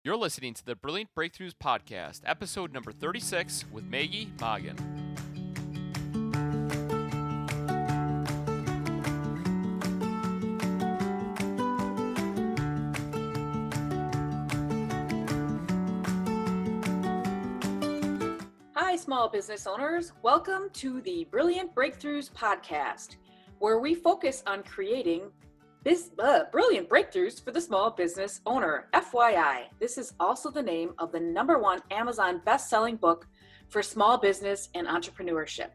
You're listening to the Brilliant Breakthroughs Podcast, episode number 36 with Maggie, Mongan. Hi, small business owners. Welcome to the Brilliant Breakthroughs Podcast, where we focus on creating brilliant breakthroughs for the small business owner. FYI, this is also the name of the #1 Amazon best-selling book for small business and entrepreneurship.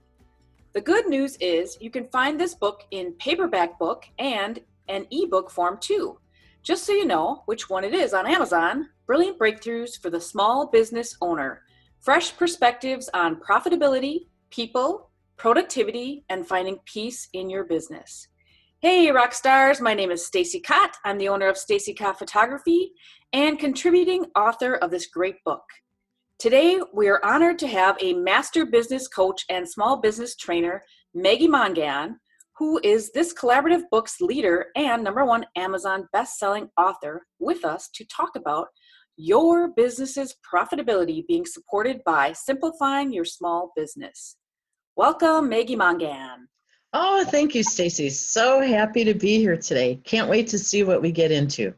The good news is you can find this book in paperback book and an ebook form too. Just so you know which one it is on Amazon, Brilliant Breakthroughs for the Small Business Owner. Fresh perspectives on profitability, people, productivity, and finding peace in your business. Hey, rock stars, my name is Stacy Cott. I'm the owner of Stacy Cott Photography and contributing author of this great book. Today, we are honored to have a master business coach and small business trainer, Maggie Mongan, who is this collaborative book's leader and #1 Amazon best-selling author, with us to talk about your business's profitability being supported by simplifying your small business. Welcome, Maggie Mongan. Oh, thank you, Stacy. So happy to be here today. Can't wait to see what we get into.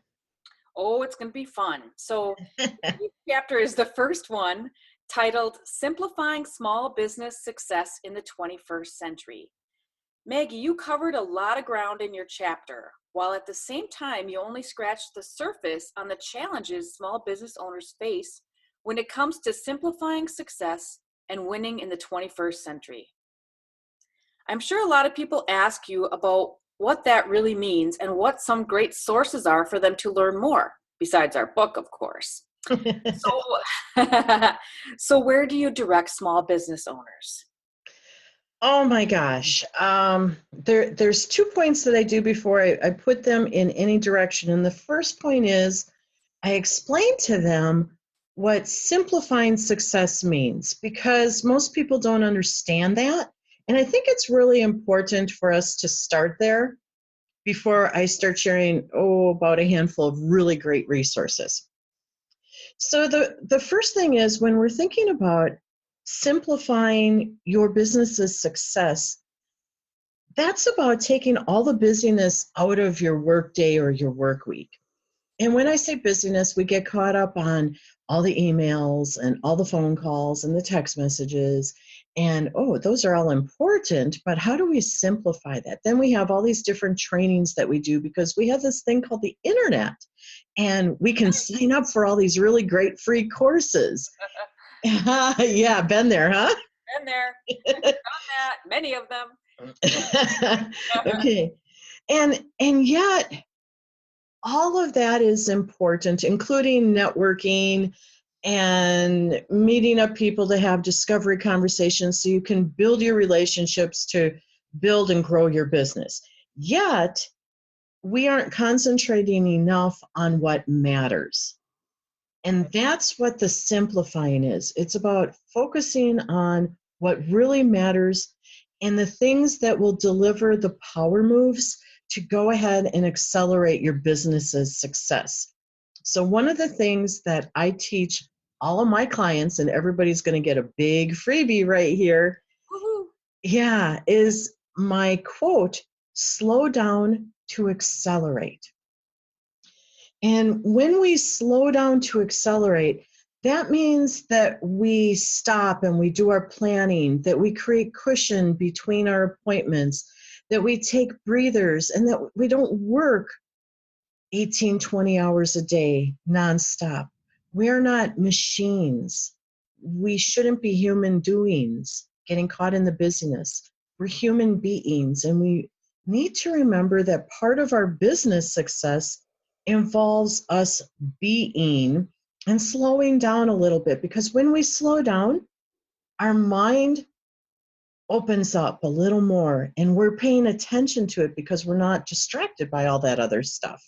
Oh, it's going to be fun. So each chapter is the first one, titled Simplifying Small Business Success in the 21st Century. Maggie, you covered a lot of ground in your chapter, while at the same time you only scratched the surface on the challenges small business owners face when it comes to simplifying success and winning in the 21st century. I'm sure a lot of people ask you about what that really means and what some great sources are for them to learn more, besides our book, of course. So where do you direct small business owners? Oh my gosh. There's 2 points that I do before I put them in any direction. And the first point is I explain to them what simplifying success means, because most people don't understand that. And I think it's really important for us to start there before I start sharing, about a handful of really great resources. So the first thing is, when we're thinking about simplifying your business's success, that's about taking all the busyness out of your work day or your work week. And when I say busyness, we get caught up on all the emails and all the phone calls and the text messages. And, those are all important, but how do we simplify that? Then we have all these different trainings that we do because we have this thing called the internet. And we can sign up for all these really great free courses. Yeah, been there, huh? Been there, done that, many of them. Okay. And yet, all of that is important, including networking and meeting up people to have discovery conversations so you can build your relationships to build and grow your business. Yet, we aren't concentrating enough on what matters. And that's what the simplifying is. It's about focusing on what really matters and the things that will deliver the power moves to go ahead and accelerate your business's success. So one of the things that I teach all of my clients, and everybody's going to get a big freebie right here, is my quote, slow down to accelerate. And when we slow down to accelerate, that means that we stop and we do our planning, that we create cushion between our appointments, that we take breathers, and that we don't work 18, 20 hours a day nonstop. We're not machines. We shouldn't be human doings, getting caught in the busyness. We're human beings, and we need to remember that part of our business success involves us being and slowing down a little bit, because when we slow down, our mind opens up a little more and we're paying attention to it because we're not distracted by all that other stuff.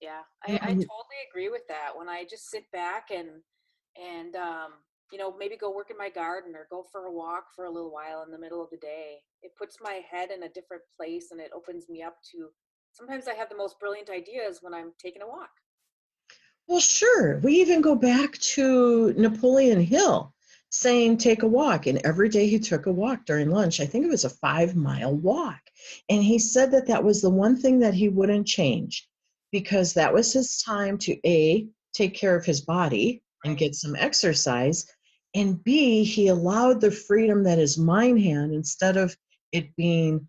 Yeah, I totally agree with that. When I just sit back and maybe go work in my garden or go for a walk for a little while in the middle of the day, it puts my head in a different place and it opens me up to, sometimes I have the most brilliant ideas when I'm taking a walk. Well, sure. We even go back to Napoleon Hill saying, take a walk. And every day he took a walk during lunch. I think it was a 5-mile walk. And he said that that was the one thing that he wouldn't change because that was his time to A, take care of his body and Right. get some exercise. And B, he allowed the freedom that his mind had instead of it being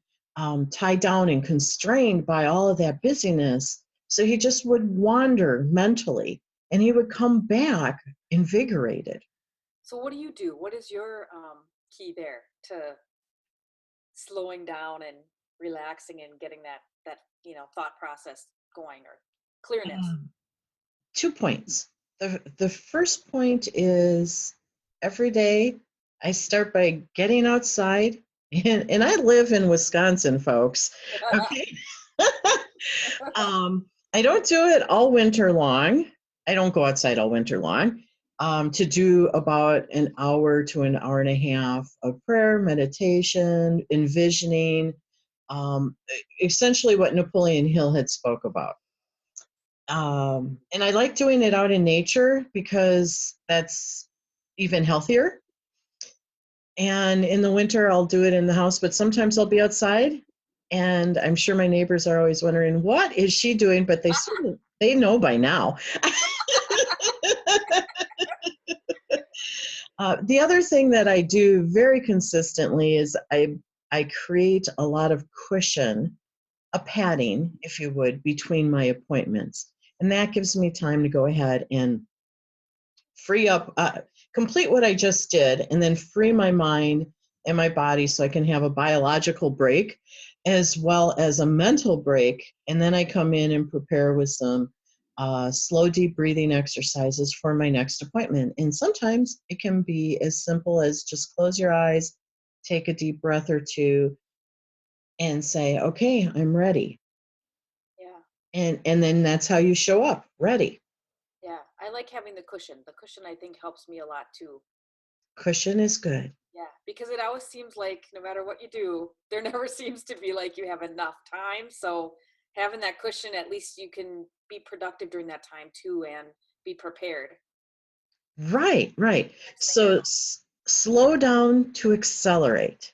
tied down and constrained by all of that busyness. So he just would wander mentally and he would come back invigorated. So what do you do? What is your key there to slowing down and relaxing and getting that thought process going or clearness? Um, 2 points. The first point is every day I start by getting outside, and I live in Wisconsin, folks. Okay. I don't do it all winter long. I don't go outside all winter long. To do about an hour to an hour and a half of prayer, meditation, envisioning, essentially what Napoleon Hill had spoke about. And I like doing it out in nature because that's even healthier. And in the winter, I'll do it in the house, but sometimes I'll be outside. And I'm sure my neighbors are always wondering, what is she doing? But they know by now. The other thing that I do very consistently is I create a lot of cushion, a padding, if you would, between my appointments. And that gives me time to go ahead and free up, complete what I just did, and then free my mind and my body so I can have a biological break as well as a mental break. And then I come in and prepare with some slow, deep breathing exercises for my next appointment. And sometimes it can be as simple as just close your eyes, take a deep breath or two, and say, okay, I'm ready. Yeah. And then that's how you show up, ready. Yeah. I like having the cushion. The cushion I think helps me a lot too. Cushion is good. Yeah. Because it always seems like no matter what you do, there never seems to be like you have enough time. So having that cushion, at least you can be productive during that time too and be prepared. Right, right. Next thing So slow down to accelerate.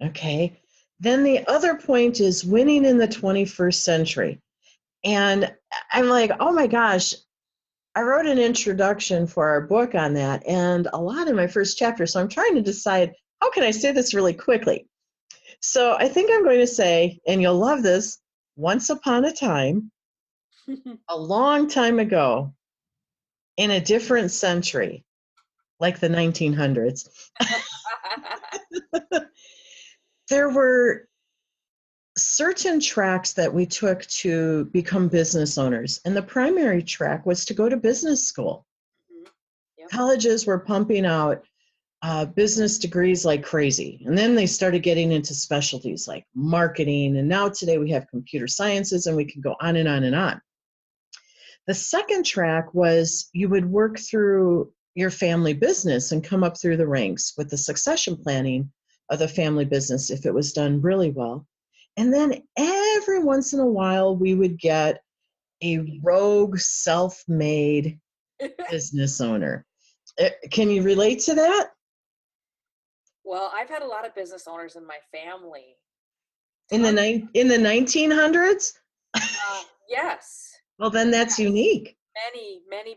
Okay. Then the other point is winning in the 21st century. And I'm like, oh my gosh, I wrote an introduction for our book on that and a lot in my first chapter. So I'm trying to decide how can I say this really quickly. So I think I'm going to say, and you'll love this, once upon a time, a long time ago, in a different century, like the 1900s, there were certain tracks that we took to become business owners. And the primary track was to go to business school. Mhm. Yep. Colleges were pumping out business degrees like crazy. And then they started getting into specialties like marketing. And now today we have computer sciences and we can go on and on and on. The second track was you would work through your family business and come up through the ranks with the succession planning of the family business if it was done really well. And then every once in a while, we would get a rogue, self-made business owner. Can you relate to that? Well, I've had a lot of business owners in my family. In the 1900s? Yes, Well, then that's unique.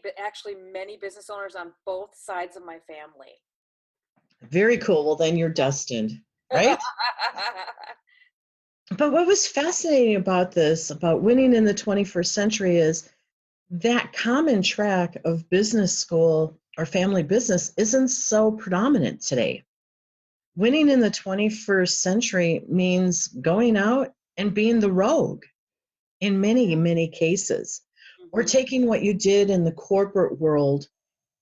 but actually many business owners on both sides of my family. Very cool. Well, then you're destined, right? But what was fascinating about this, about winning in the 21st century, is that common track of business school or family business isn't so predominant today. Winning in the 21st century means going out and being the rogue in many, many cases, or Mhm. taking what you did in the corporate world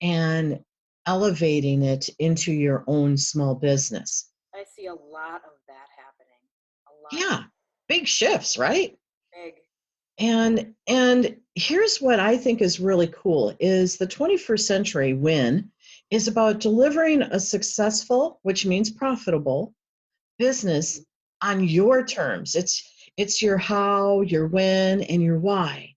and elevating it into your own small business. I see a lot of that happening. A lot. Yeah, big shifts, right? Big. And here's what I think is really cool is the 21st century win is about delivering a successful, which means profitable, business on your terms. It's your how, your when, and your why.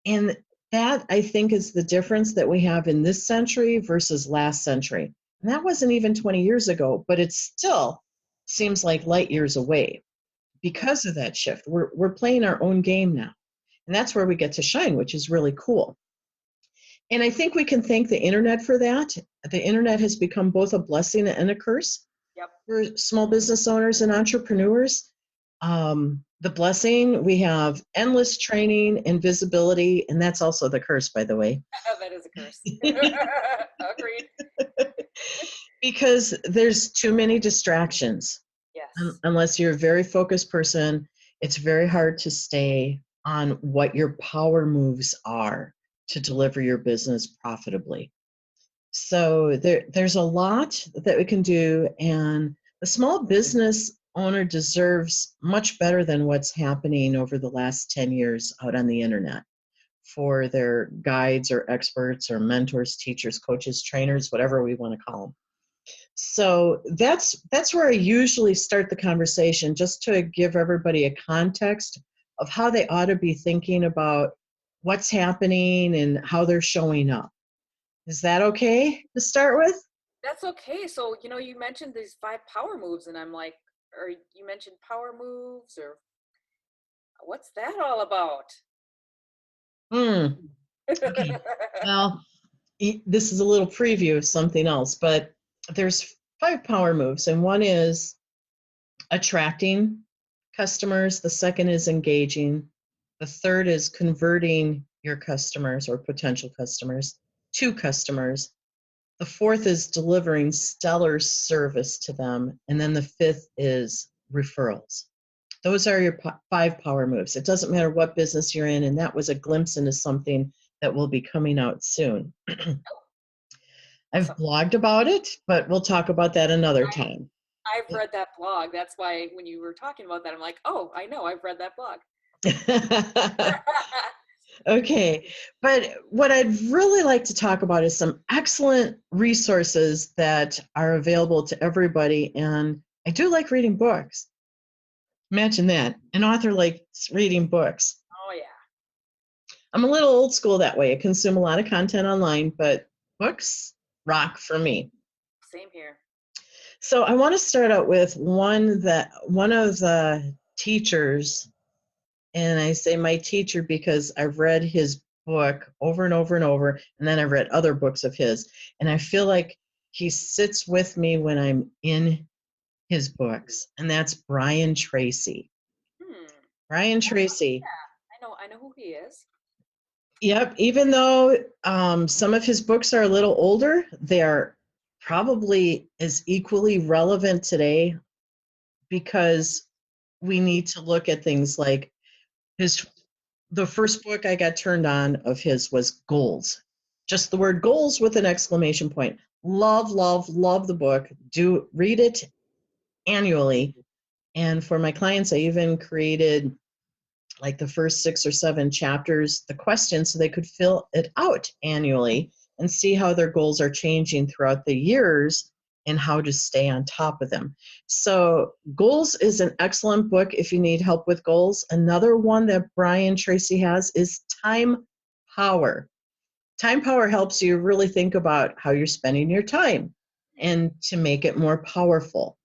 And that I think is the difference that we have in this century versus last century. And that wasn't even 20 years ago, but it still seems like light years away because of that shift. We're playing our own game now. And that's where we get to shine, which is really cool. And I think we can thank the internet for that. The internet has become both a blessing and a curse Yep. for small business owners and entrepreneurs. The blessing, we have endless training and visibility, and that's also the curse, by the way. That is a curse. Agreed. Because there's too many distractions. Yes. Unless you're a very focused person, it's very hard to stay on what your power moves are to deliver your business profitably. So there's a lot that we can do, and the small business owner deserves much better than what's happening over the last 10 years out on the internet for their guides or experts or mentors, teachers, coaches, trainers, whatever we want to call them. So that's where I usually start the conversation, just to give everybody a context of how they ought to be thinking about what's happening and how they're showing up. Is that okay to start with? That's okay. So, you mentioned these 5 power moves, and I'm like, or you mentioned power moves, or what's that all about? Okay. Well, this is a little preview of something else, but there's 5 power moves, and one is attracting customers. The second is engaging. The third is converting your customers or potential customers to customers. The fourth is delivering stellar service to them. And then the fifth is referrals. Those are your 5 power moves. It doesn't matter what business you're in. And that was a glimpse into something that will be coming out soon. I've Awesome. blogged about it, but we'll talk about that another time. I've read that blog. That's why when you were talking about that, I'm like, oh, I know, I've read that blog. Okay, but what I'd really like to talk about is some excellent resources that are available to everybody. And I do like reading books. Imagine that. An author likes reading books. Oh, yeah. I'm a little old school that way. I consume a lot of content online, but books rock for me. Same here. So I want to start out with one of the teachers, and I say my teacher because I've read his book over and over and over, and then I've read other books of his, and I feel like he sits with me when I'm in his books, and that's Brian Tracy. Brian Tracy. I know who he is. Yep, even though some of his books are a little older, they are probably as equally relevant today, because we need to look at things like the first book I got turned on of his was Goals. Just the word goals with an exclamation point. Love, love, love the book. Do read it annually. And for my clients, I even created like the first 6 or 7 chapters, the questions, so they could fill it out annually and see how their goals are changing throughout the years and how to stay on top of them. So Goals is an excellent book if you need help with goals. Another one that Brian Tracy has is Time Power. Time Power helps you really think about how you're spending your time and to make it more powerful.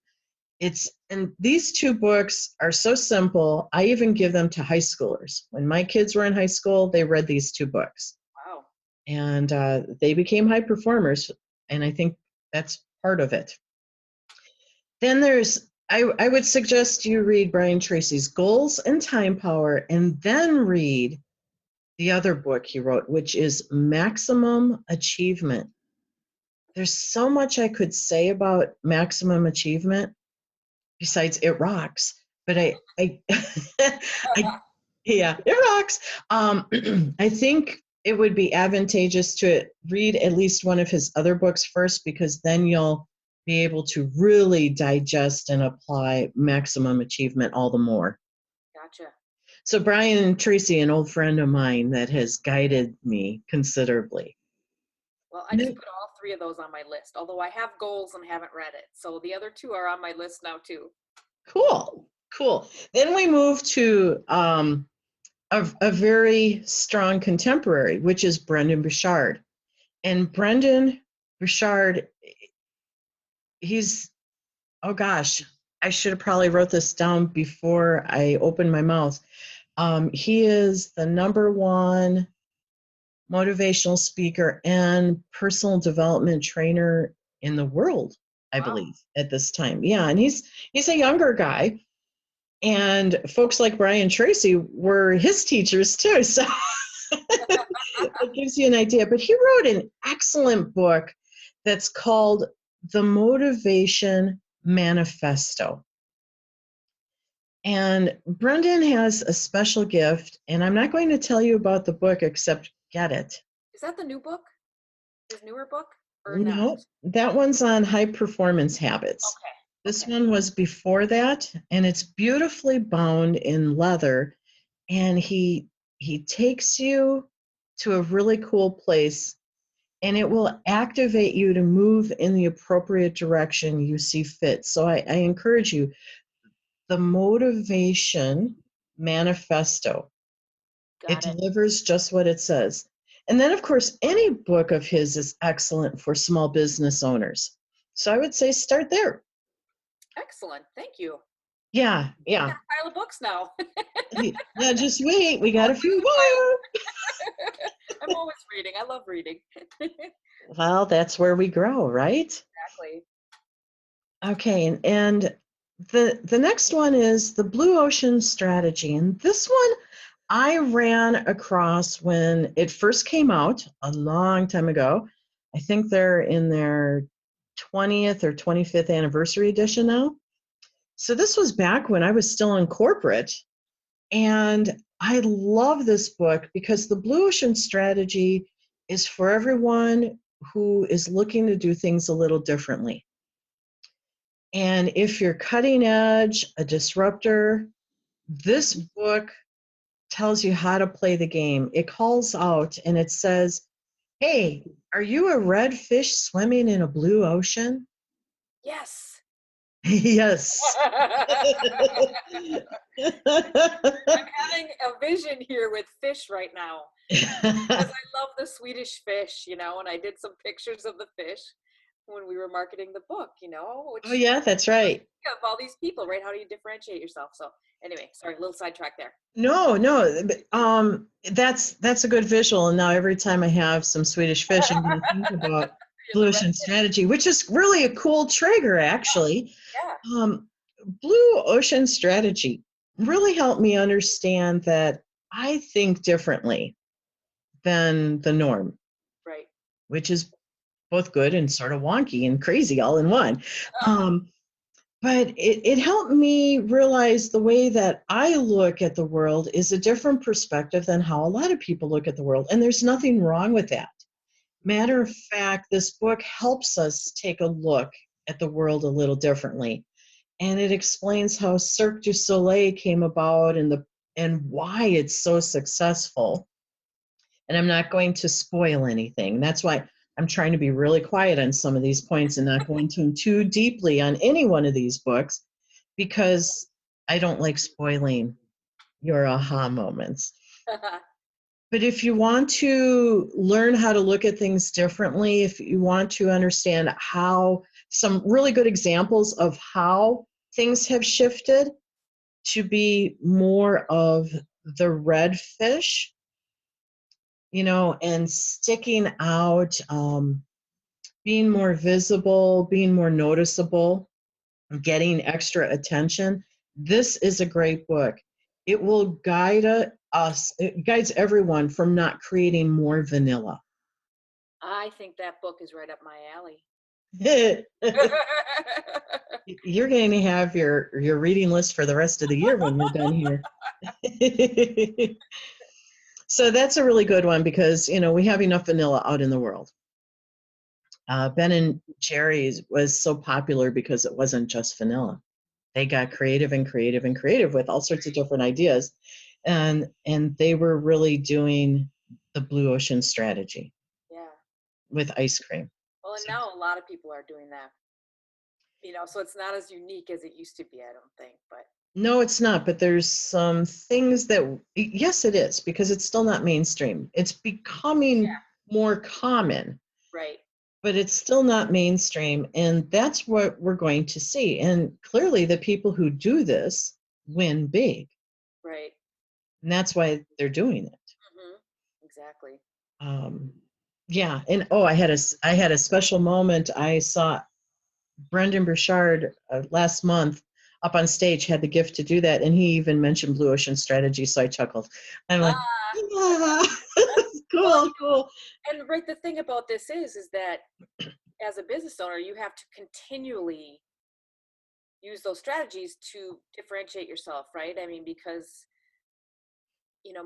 And these 2 books are so simple. I even give them to high schoolers. When my kids were in high school, they read these 2 books. Wow. And they became high performers. And I think that's part of it. Then I would suggest you read Brian Tracy's Goals and Time Power, and then read the other book he wrote, which is Maximum Achievement. There's so much I could say about Maximum Achievement. Besides, it rocks. But yeah, it rocks. I think it would be advantageous to read at least one of his other books first, because then you'll be able to really digest and apply Maximum Achievement all the more. Gotcha. So Brian Tracy, an old friend of mine that has guided me considerably. Well, I just put all 3 of those on my list, although I have Goals and haven't read it. So the other 2 are on my list now too. Cool. Then we move to a very strong contemporary, which is Brendan Burchard. And Brendan Burchard, he's, oh gosh, I should have probably wrote this down before I opened my mouth. He is the #1 motivational speaker and personal development trainer in the world, I Wow. believe, at this time. Yeah, and he's a younger guy. And folks like Brian Tracy were his teachers too. So it gives you an idea. But he wrote an excellent book that's called The Motivation Manifesto. And Brendan has a special gift, and I'm not going to tell you about the book except get it. Is that the new book? His newer book? Or No, not? that one's on high performance habits. Okay. This Okay. one was before that, and it's beautifully bound in leather. And he takes you to a really cool place, and it will activate you to move in the appropriate direction you see fit. So I encourage you, the Motivation Manifesto. It Got it. delivers just what it says. And then, of course, any book of his is excellent for small business owners. So I would say start there. Excellent. Thank you. Yeah, I got yeah. a pile of books now. Yeah, just wait. We got a few more. I'm always reading. I love reading. Well, that's where we grow, right? Exactly. Okay, and the next one is the Blue Ocean Strategy. And this one I ran across when it first came out a long time ago. I think they're in their 20th or 25th anniversary edition now. So this was back when I was still in corporate. And I love this book because the Blue Ocean Strategy is for everyone who is looking to do things a little differently. And if you're cutting edge, a disruptor, this book tells you how to play the game. It calls out and it says, hey, are you a red fish swimming in a blue ocean? Yes. Yes. I'm having a vision here with fish right now because I love the Swedish fish, and I did some pictures of the fish when we were marketing the book, which Oh, yeah, that's right. of all these people, right? How do you differentiate yourself? So anyway, sorry, a little sidetrack there. No, that's a good visual. And now every time I have some Swedish fish, I'm going to think about You're Blue the red Ocean fish. Strategy, which is really a cool trigger, actually. Yeah. Blue Ocean Strategy really helped me understand that I think differently than the norm, Right. which is both good and sort of wonky and crazy all in one. But it helped me realize the way that I look at the world is a different perspective than how a lot of people look at the world. And there's nothing wrong with that. Matter of fact, this book helps us take a look at the world a little differently. And it explains how Cirque du Soleil came about and why it's so successful. And I'm not going to spoil anything. That's why I'm trying to be really quiet on some of these points and not going too deeply on any one of these books because I don't like spoiling your aha moments. But if you want to learn how to look at things differently, if you want to understand how some really good examples of how things have shifted to be more of the red fish, and sticking out, being more visible, being more noticeable, getting extra attention, this is a great book. It will guide us, it guides everyone from not creating more vanilla. I think that book is right up my alley. You're going to have your reading list for the rest of the year when we're done here. So that's a really good one because, we have enough vanilla out in the world. Ben and Jerry's was so popular because it wasn't just vanilla. They got creative and creative and creative with all sorts of different ideas. And they were really doing the Blue Ocean Strategy Yeah. with ice cream. Well, and now a lot of people are doing that. So it's not as unique as it used to be, I don't think, but No, it's not, but there's some things that, yes, it is, because it's still not mainstream. It's becoming more common, Right. but it's still not mainstream. And that's what we're going to see. And clearly, the people who do this win big. Right. And that's why they're doing it. Exactly. Um, yeah. And I had a special moment. I saw Brendan Burchard last month up on stage, had the gift to do that, and he even mentioned Blue Ocean Strategy, so I chuckled. I'm like, Ah, yeah, well, cool. and right, the thing about this is that as a business owner, you have to continually use those strategies to differentiate yourself, right? I mean, because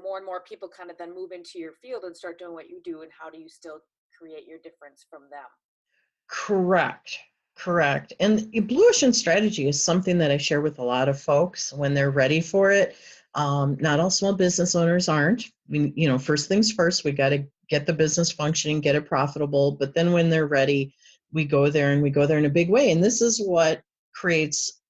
more and more people kind of then move into your field and start doing what you do, and how do you still create your difference from them? Correct. Correct. And Blue Ocean Strategy is something that I share with a lot of folks when they're ready for it. Not all small business owners aren't. I mean, first things first, we got to get the business functioning, get it profitable. But then when they're ready, we go there and we go there in a big way. And this is what creates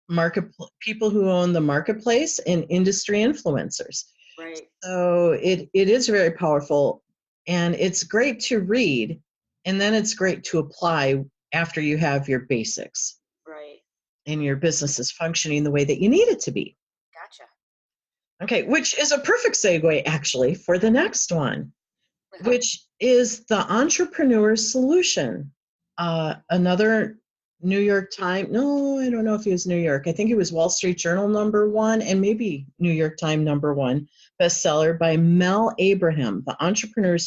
market people who own the marketplace and industry influencers. Right. So it is very powerful, and it's great to read, and then it's great to apply after you have your basics Right. and your business is functioning the way that you need it to be. Gotcha. Okay, which is a perfect segue actually for the next one, which is the entrepreneur solution. Another New York Times, no, I don't know if it was New York. I think it was Wall Street Journal #1 and maybe New York Times #1 bestseller by Mel Abraham, The Entrepreneur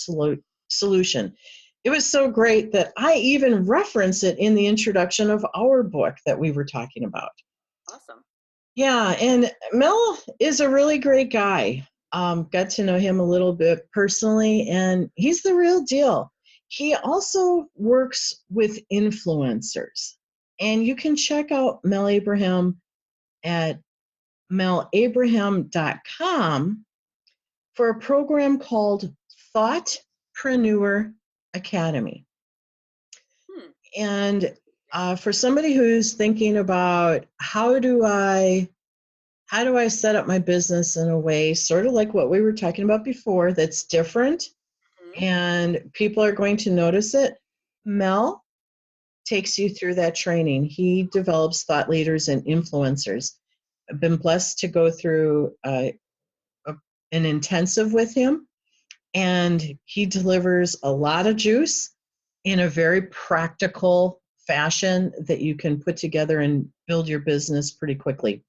Solution. It was so great that I even reference it in the introduction of our book that we were talking about. Awesome. Yeah, and Mel is a really great guy. Got to know him a little bit personally, and he's the real deal. He also works with influencers, and you can check out Mel Abraham at melabraham.com for a program called Thoughtpreneur Academy. And for somebody who's thinking about how do I set up my business in a way sort of like what we were talking about before that's different and people are going to notice it, Mel takes you through that training. He develops thought leaders and influencers. I've been blessed to go through an intensive with him, and he delivers a lot of juice in a very practical fashion that you can put together and build your business pretty quickly.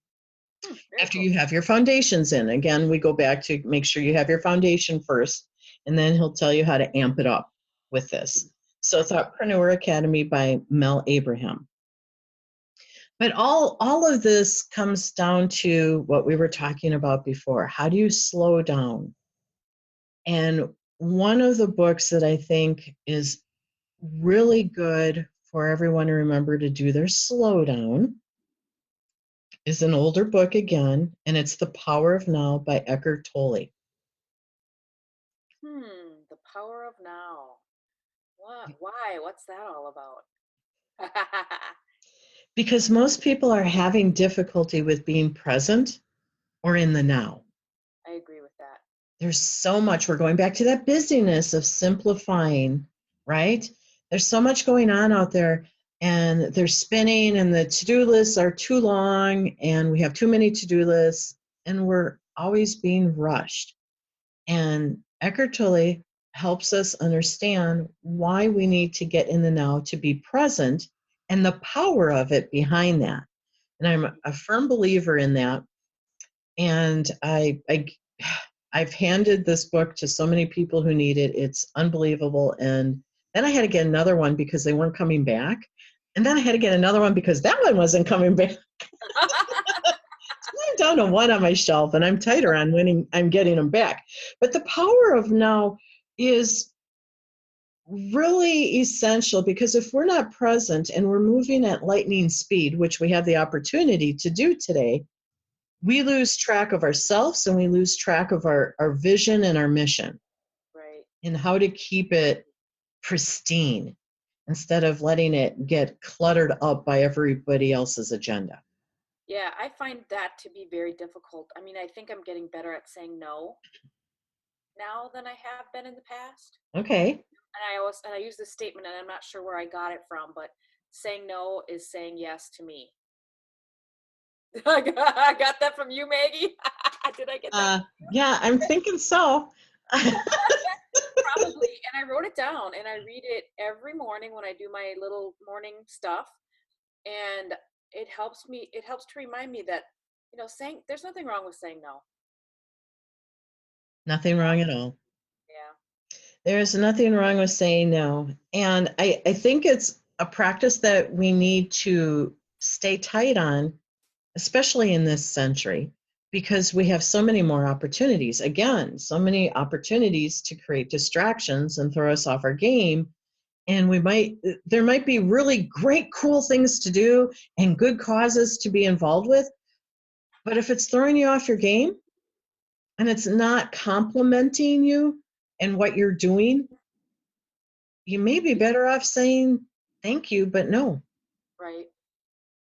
After you have your foundations in. Again, we go back to make sure you have your foundation first, and then he'll tell you how to amp it up with this. So Thoughtpreneur Academy by Mel Abraham. But all of this comes down to what we were talking about before. How do you slow down? And one of the books that I think is really good for everyone to remember to do their slowdown is an older book again, and it's The Power of Now by Eckhart Tolle. The Power of Now. What? Why? What's that all about? Because most people are having difficulty with being present or in the now. I agree with that. There's so much. We're going back to that busyness of simplifying, right? There's so much going on out there, and they're spinning, and the to-do lists are too long, and we have too many to-do lists, and we're always being rushed. And Eckhart Tolle helps us understand why we need to get in the now to be present and the power of it behind that. And I'm a firm believer in that. And I've handed this book to so many people who need it. It's unbelievable. And then I had to get another one because they weren't coming back. And then I had to get another one because that one wasn't coming back. I'm down to one on my shelf, and I'm tighter on when I'm getting them back. But the power of now is really essential, because if we're not present and we're moving at lightning speed, which we have the opportunity to do today, we lose track of ourselves and we lose track of our vision and our mission. Right. And how to keep it pristine instead of letting it get cluttered up by everybody else's agenda. Yeah, I find that to be very difficult. I mean, I think I'm getting better at saying no now than I have been in the past. Okay. And I use this statement, and I'm not sure where I got it from, but saying no is saying yes to me. I got that from you, Maggie. Did I get that? Yeah, I'm thinking so. Probably. And I wrote it down, and I read it every morning when I do my little morning stuff. And it helps me. It helps to remind me that, saying there's nothing wrong with saying no. Nothing wrong at all. Yeah. There's nothing wrong with saying no. And I think it's a practice that we need to stay tight on, especially in this century, because we have so many more opportunities. Again, so many opportunities to create distractions and throw us off our game. And there might be really great, cool things to do and good causes to be involved with. But if it's throwing you off your game and it's not complimenting you and what you're doing, you may be better off saying thank you, but no. Right.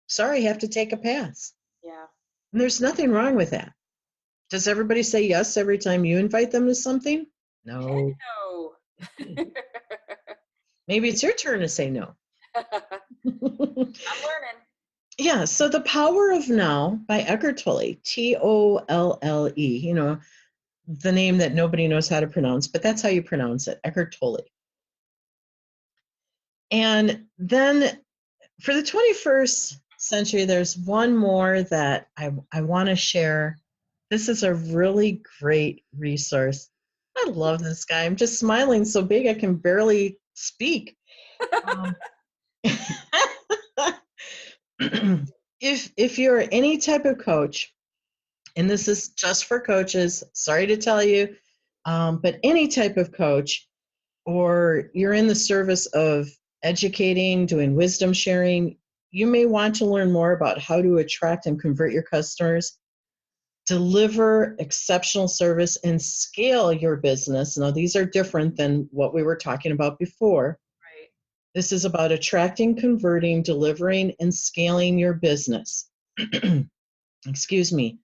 Sorry, I have to take a pass. Yeah. And there's nothing wrong with that. Does everybody say yes every time you invite them to something? Heck No. no. Maybe it's your turn to say no. I'm learning. Yeah, so The Power of Now by Eckhart Tolle, Tolle, the name that nobody knows how to pronounce, but that's how you pronounce it, Eckhart Tolle. And then for the 21st century, there's one more that I want to share. This is a really great resource. I love this guy. I'm just smiling so big I can barely speak. Um, if you're any type of coach, and this is just for coaches, sorry to tell you, but any type of coach, or you're in the service of educating, doing wisdom sharing, you may want to learn more about how to attract and convert your customers, deliver exceptional service, and scale your business. Now, these are different than what we were talking about before. Right. This is about attracting, converting, delivering, and scaling your business. Excuse me.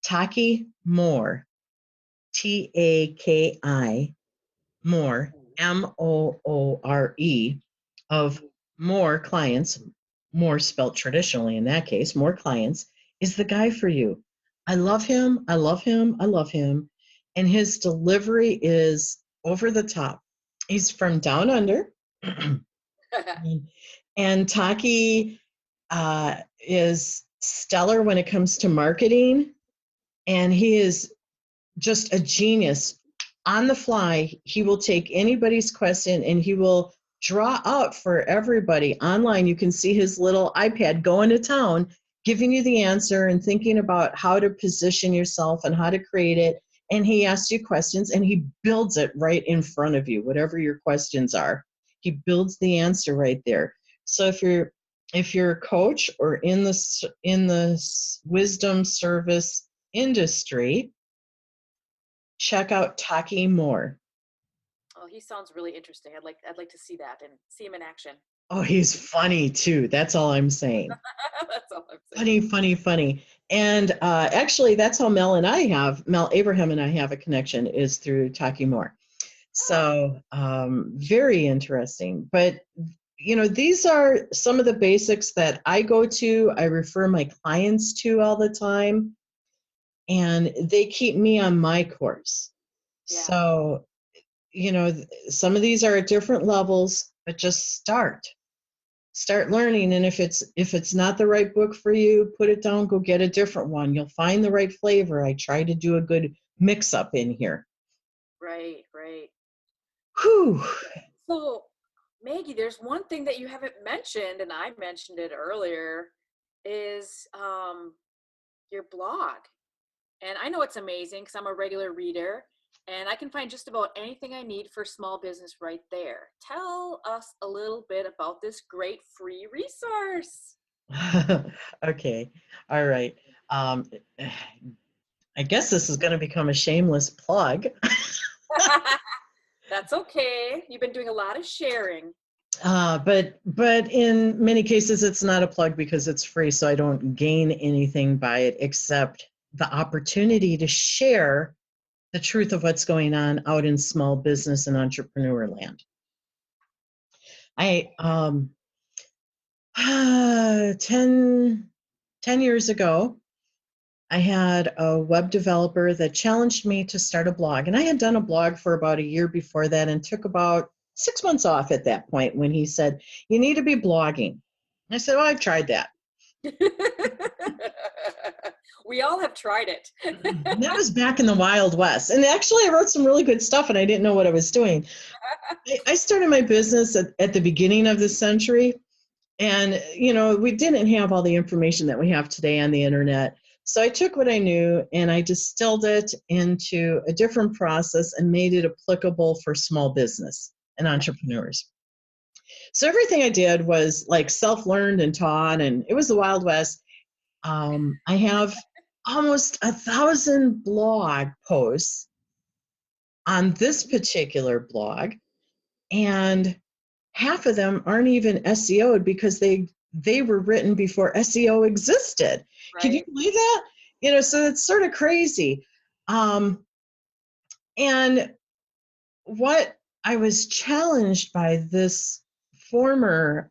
Taki Moore, Taki Moore, Moore, of More Clients, More spelled traditionally in that case, More Clients, is the guy for you. I love him. I love him. I love him. And his delivery is over the top. He's from down under. And Taki is stellar when it comes to marketing. And he is just a genius. On the fly, he will take anybody's question and he will draw out for everybody online. You can see his little iPad going to town, giving you the answer and thinking about how to position yourself and how to create it. And he asks you questions and he builds it right in front of you, whatever your questions are. He builds the answer right there. So if you're a coach or in the wisdom service industry, check out Taki Moore. Oh, he sounds really interesting. I'd like to see that and see him in action. Oh, he's funny too. That's all I'm saying. That's all I'm saying. Funny. And actually, that's how Mel Abraham and I have a connection, is through Taki Moore. So very interesting. But, these are some of the basics that I go to, I refer my clients to all the time, and they keep me on my course. Yeah. So, some of these are at different levels, but just start learning. And if it's not the right book for you, put it down, go get a different one. You'll find the right flavor. I try to do a good mix up in here. Right. Whew. So, Maggie, there's one thing that you haven't mentioned, and I mentioned it earlier, is your blog. And I know it's amazing because I'm a regular reader and I can find just about anything I need for small business right there. Tell us a little bit about this great free resource. Okay. All right. I guess this is going to become a shameless plug. That's okay. You've been doing a lot of sharing. But in many cases, it's not a plug because it's free, so I don't gain anything by it except the opportunity to share the truth of what's going on out in small business and entrepreneur land. I 10 years ago, I had a web developer that challenged me to start a blog. And I had done a blog for about a year before that and took about 6 months off at that point when he said, you need to be blogging. I said, well, I've tried that. We all have tried it. And that was back in the Wild West. And actually, I wrote some really good stuff and I didn't know what I was doing. I started my business at the beginning of the century. And, we didn't have all the information that we have today on the internet. So I took what I knew and I distilled it into a different process and made it applicable for small business and entrepreneurs. So everything I did was like self-learned and taught, and it was the Wild West. I have almost 1,000 blog posts on this particular blog, and half of them aren't even SEO'd because they were written before SEO existed. Right. Can you believe that? So it's sort of crazy. And what I was challenged by this former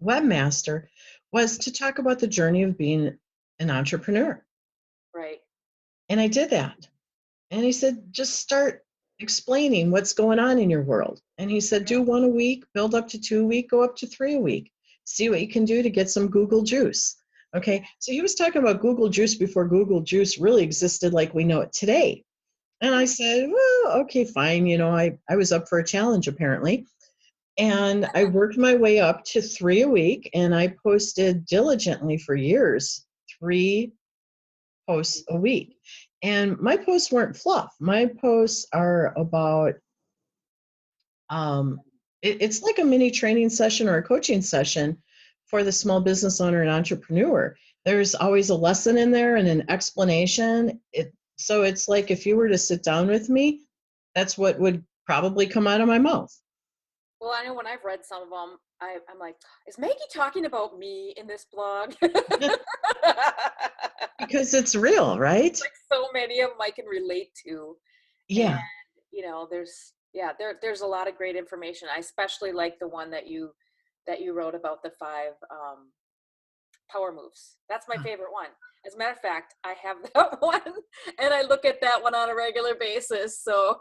webmaster was to talk about the journey of being an entrepreneur. Right. And I did that. And he said, just start explaining what's going on in your world. And he said, do 1 a week, build up to 2 a week, go up to 3 a week. See what you can do to get some Google juice. Okay. So he was talking about Google juice before Google juice really existed like we know it today. And I said, well, okay, fine. I was up for a challenge apparently. And I worked my way up to 3 a week, and I posted diligently for years, 3 posts a week. And my posts weren't fluff. My posts are about, it's like a mini training session or a coaching session for the small business owner and entrepreneur. There's always a lesson in there and an explanation. So it's like if you were to sit down with me, that's what would probably come out of my mouth. Well, I know when I've read some of them, I'm like, is Maggie talking about me in this blog? Because it's real, right? Like so many of them I can relate to. Yeah. And, there's a lot of great information. I especially like the one that you wrote about the 5 power moves. That's my favorite one. As a matter of fact, I have that one and I look at that one on a regular basis. So.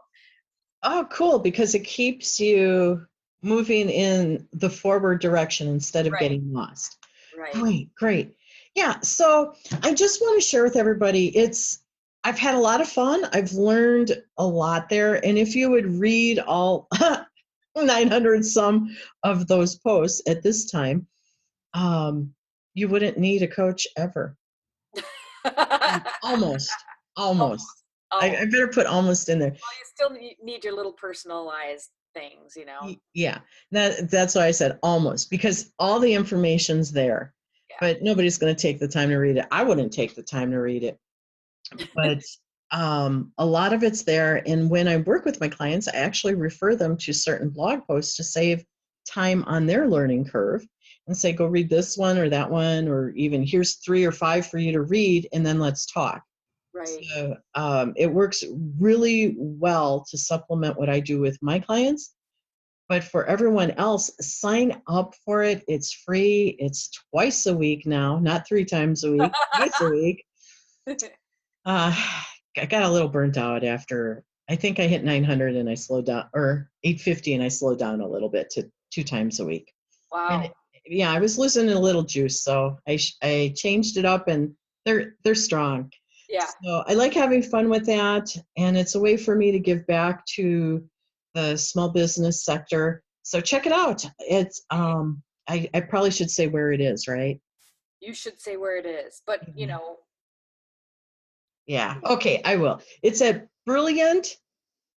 Oh, cool. Because it keeps you moving in the forward direction instead of getting lost. Right. Great. Yeah. So I just want to share with everybody, I've had a lot of fun. I've learned a lot there. And if you would read all 900 some of those posts at this time, you wouldn't need a coach ever. Almost. I better put almost in there. Well, you still need your little personalized things, Yeah, that's why I said almost, because all the information's there, but nobody's going to take the time to read it. I wouldn't take the time to read it, but a lot of it's there. And when I work with my clients, I actually refer them to certain blog posts to save time on their learning curve and say, go read this one or that one, or even here's 3 or 5 for you to read, and then let's talk. Right. So it works really well to supplement what I do with my clients. But for everyone else, sign up for it. It's free. It's twice a week now, not 3 times a week, twice a week. I got a little burnt out after, I think I hit 900 and I slowed down, or 850 and I slowed down a little bit to 2 times a week. Wow. And I was losing a little juice, so I changed it up, and they're strong. Yeah. So I like having fun with that, and it's a way for me to give back to the small business sector. So check it out. It's I probably should say where it is, right? You should say where it is, but Yeah. Okay, I will. It's at Brilliant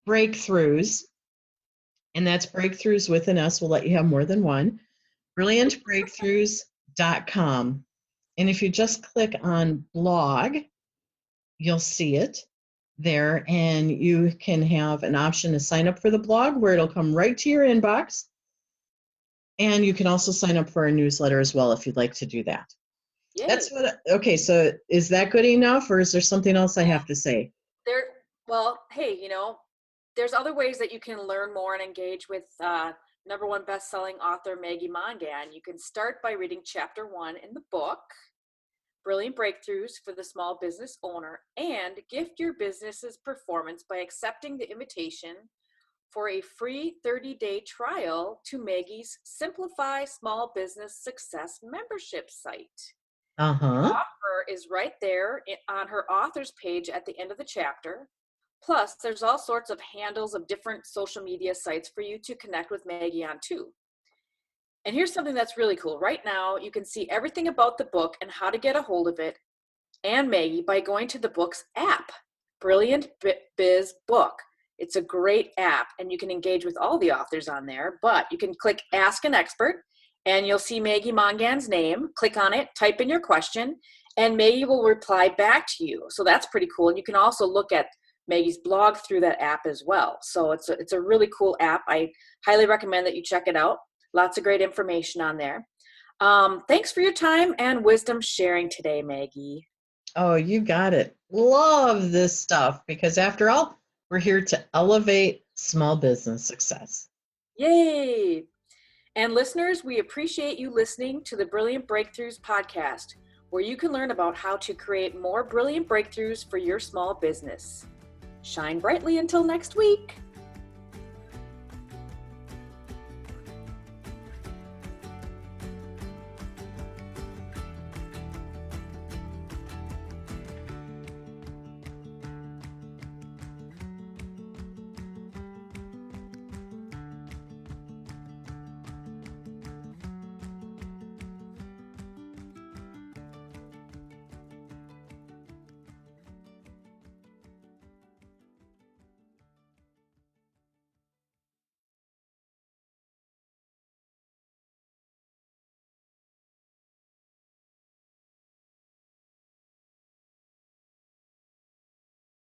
Breakthroughs, and that's breakthroughs with an S. We'll let you have more than one. BrilliantBreakthroughs.com. And if you just click on blog, you'll see it there, and you can have an option to sign up for the blog where it'll come right to your inbox. And you can also sign up for our newsletter as well if you'd like to do that. Yay. Okay, so is that good enough, or is there something else I have to say? Well, hey, there's other ways that you can learn more and engage with #1 best-selling author Maggie Mongan. You can start by reading chapter 1 in the book, Brilliant Breakthroughs for the Small Business Owner, and gift your business's performance by accepting the invitation for a free 30-day trial to Maggie's Simplify Small Business Success membership site. Uh-huh. Offer is right there on her author's page at the end of the chapter. Plus, there's all sorts of handles of different social media sites for you to connect with Maggie on too. And here's something that's really cool. Right now, you can see everything about the book and how to get a hold of it and Maggie by going to the book's app, Brilliant Biz Book. It's a great app, and you can engage with all the authors on there, but you can click Ask an Expert, and you'll see Maggie Mongan's name. Click on it, type in your question, and Maggie will reply back to you. So that's pretty cool. And you can also look at Maggie's blog through that app as well. So it's a really cool app. I highly recommend that you check it out. Lots of great information on there. Thanks for your time and wisdom sharing today, Maggie. Oh, you got it. Love this stuff because after all, we're here to elevate small business success. Yay! And listeners, we appreciate you listening to the Brilliant Breakthroughs podcast, where you can learn about how to create more brilliant breakthroughs for your small business. Shine brightly until next week.